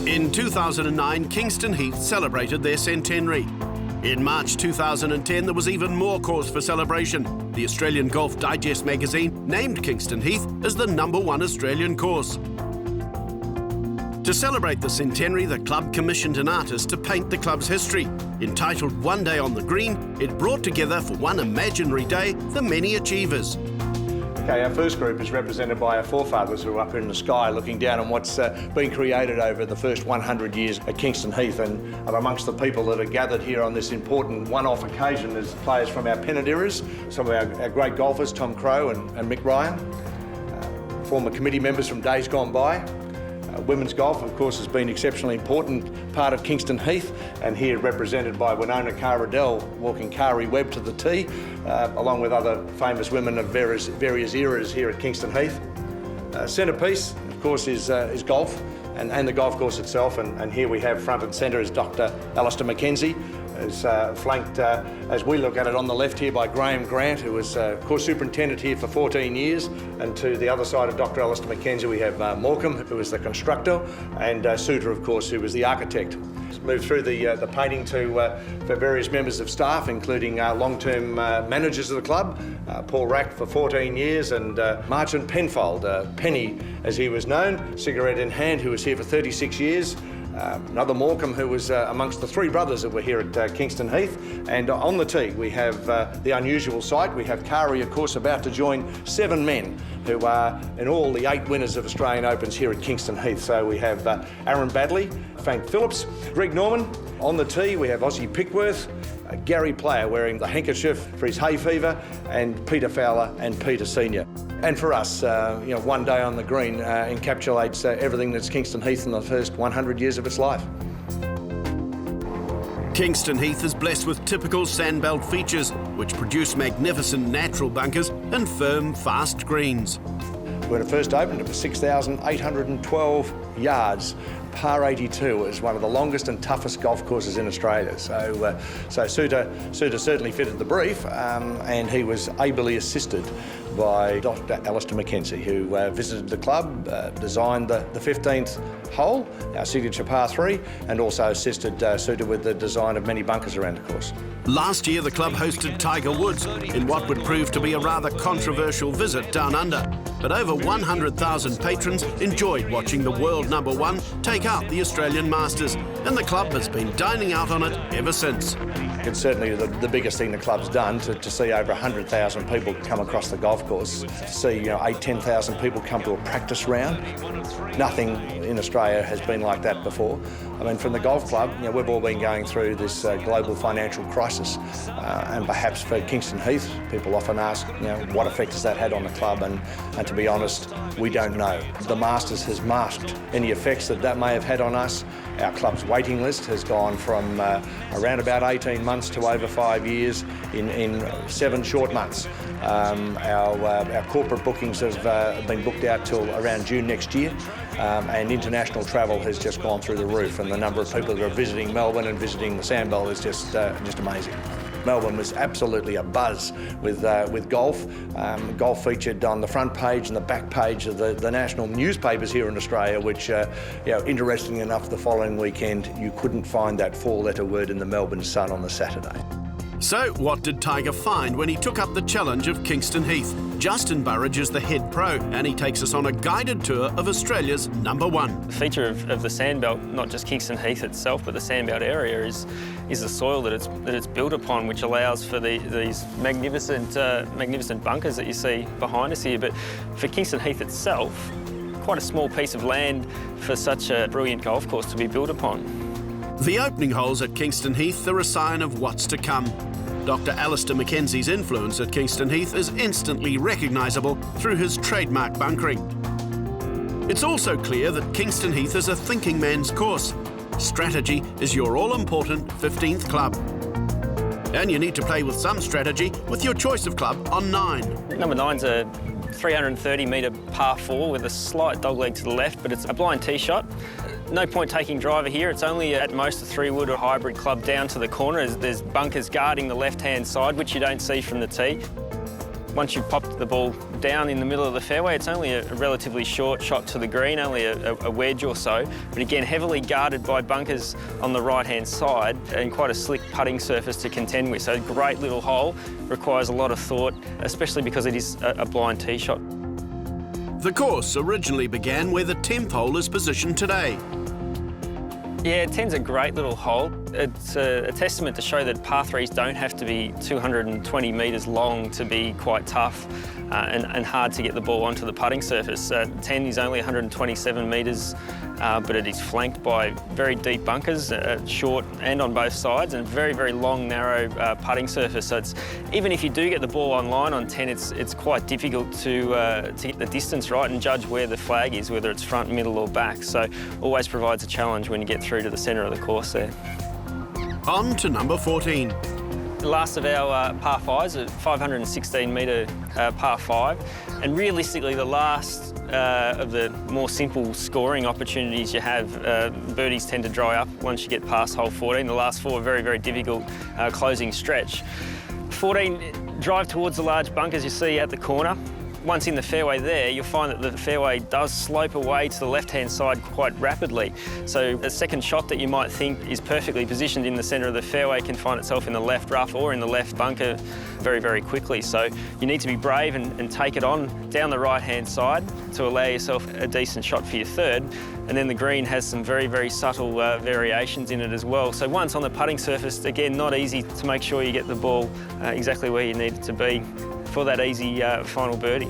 In 2009, Kingston Heath celebrated their centenary. In March 2010, there was even more cause for celebration. The Australian Golf Digest magazine named Kingston Heath as the #1 Australian course. To celebrate the centenary, the club commissioned an artist to paint the club's history. Entitled One Day on the Green, it brought together for one imaginary day the many achievers. Okay, our first group is represented by our forefathers who are up in the sky looking down on what's been created over the first 100 years at Kingston Heath, and amongst the people that are gathered here on this important one-off occasion is players from our pennant eras, some of our great golfers, Tom Crowe and Mick Ryan, former committee members from days gone by. Women's golf, of course, has been an exceptionally important part of Kingston Heath, and here represented by Winona Carradell walking Kari Webb to the tee, along with other famous women of various eras here at Kingston Heath. Centrepiece, of course, is golf and the golf course itself, and here we have front and centre is Dr. Alistair Mackenzie, who's flanked, as we look at it, on the left here by Graham Grant, who was course superintendent here for 14 years. And to the other side of Dr. Alistair Mackenzie, we have Morecambe, who was the constructor, and Suter, of course, who was the architect. Let's move through the painting for various members of staff, including long-term managers of the club, Paul Rack for 14 years, and Marchant Penfold, Penny as he was known, cigarette in hand, who was here for 36 years. Another Morecambe who was amongst the three brothers that were here at Kingston Heath. And on the tee we have the unusual sight. We have Kari, of course, about to join 7 men who are in all the 8 winners of Australian Opens here at Kingston Heath. So we have Aaron Badley, Frank Phillips, Greg Norman. On the tee we have Ozzie Pickworth, Gary Player wearing the handkerchief for his hay fever, and Peter Fowler and Peter Senior. And for us, one day on the green encapsulates everything that's Kingston Heath in the first 100 years of its life. Kingston Heath is blessed with typical sandbelt features, which produce magnificent natural bunkers and firm, fast greens. When it first opened, it was 6,812 yards. Par 82 is one of the longest and toughest golf courses in Australia. So Suter certainly fitted the brief, and he was ably assisted by Dr. Alistair Mackenzie, who visited the club, designed the 15th hole, our signature par 3, and also assisted Suter with the design of many bunkers around the course. Last year, the club hosted Tiger Woods in what would prove to be a rather controversial visit down under. But over 100,000 patrons enjoyed watching the world #1 take out the Australian Masters, and the club has been dining out on it ever since. It's certainly the biggest thing the club's done to see over 100,000 people come across the golf course, to see 8,000-10,000 people come to a practice round. Nothing in Australia has been like that before. I mean, from the golf club, we've all been going through this global financial crisis, and perhaps for Kingston Heath, people often ask, what effect has that had on the club? And to be honest, we don't know. The Masters has masked any effects that may have had on us. Our club's waiting list has gone from around about 18 months to over 5 years in 7 short months. Our corporate bookings have been booked out till around June next year, and international travel has just gone through the roof, and the number of people that are visiting Melbourne and visiting the Sandbelt is just amazing. Melbourne was absolutely abuzz with golf. Golf featured on the front page and the back page of the national newspapers here in Australia, which, interestingly enough, the following weekend you couldn't find that 4-letter word in the Melbourne Sun on the Saturday. So what did Tiger find when he took up the challenge of Kingston Heath? Justin Burridge is the head pro, and he takes us on a guided tour of Australia's #1. The feature of the Sandbelt, not just Kingston Heath itself, but the Sandbelt area is the soil that it's built upon, which allows for these magnificent bunkers that you see behind us here. But for Kingston Heath itself, quite a small piece of land for such a brilliant golf course to be built upon. The opening holes at Kingston Heath are a sign of what's to come. Dr. Alistair Mackenzie's influence at Kingston Heath is instantly recognisable through his trademark bunkering. It's also clear that Kingston Heath is a thinking man's course. Strategy is your all-important 15th club. And you need to play with some strategy with your choice of club on 9. Number 9's a 330-metre par 4 with a slight dogleg to the left, but it's a blind tee shot. No point taking driver here. It's only at most a 3-wood or hybrid club down to the corner. There's bunkers guarding the left-hand side, which you don't see from the tee. once you've popped the ball down in the middle of the fairway, it's only a relatively short shot to the green, only a wedge or so, but again, heavily guarded by bunkers on the right-hand side and quite a slick putting surface to contend with. So a great little hole, requires a lot of thought, especially because it is a blind tee shot. The course originally began where the 10th hole is positioned today. Yeah, 10's a great little hole. It's a testament to show that par 3s don't have to be 220 metres long to be quite tough and hard to get the ball onto the putting surface. 10 is only 127 metres, but it is flanked by very deep bunkers, short and on both sides, and very, very long, narrow putting surface. So even if you do get the ball online on 10, it's quite difficult to get the distance right and judge where the flag is, whether it's front, middle or back. So always provides a challenge when you get through to the centre of the course there. On to number 14. The last of our par 5s, a 516 metre par 5, and realistically the last of the more simple scoring opportunities you have. Birdies tend to dry up once you get past hole 14. The last 4 are very, very difficult closing stretch. 14, drive towards the large bunkers you see at the corner. Once in the fairway there, you'll find that the fairway does slope away to the left-hand side quite rapidly. So a second shot that you might think is perfectly positioned in the centre of the fairway can find itself in the left rough or in the left bunker very, very quickly. So you need to be brave and take it on down the right-hand side to allow yourself a decent shot for your third. And then the green has some very, very subtle variations in it as well. So once on the putting surface, again, not easy to make sure you get the ball exactly where you need it to be for that easy final birdie.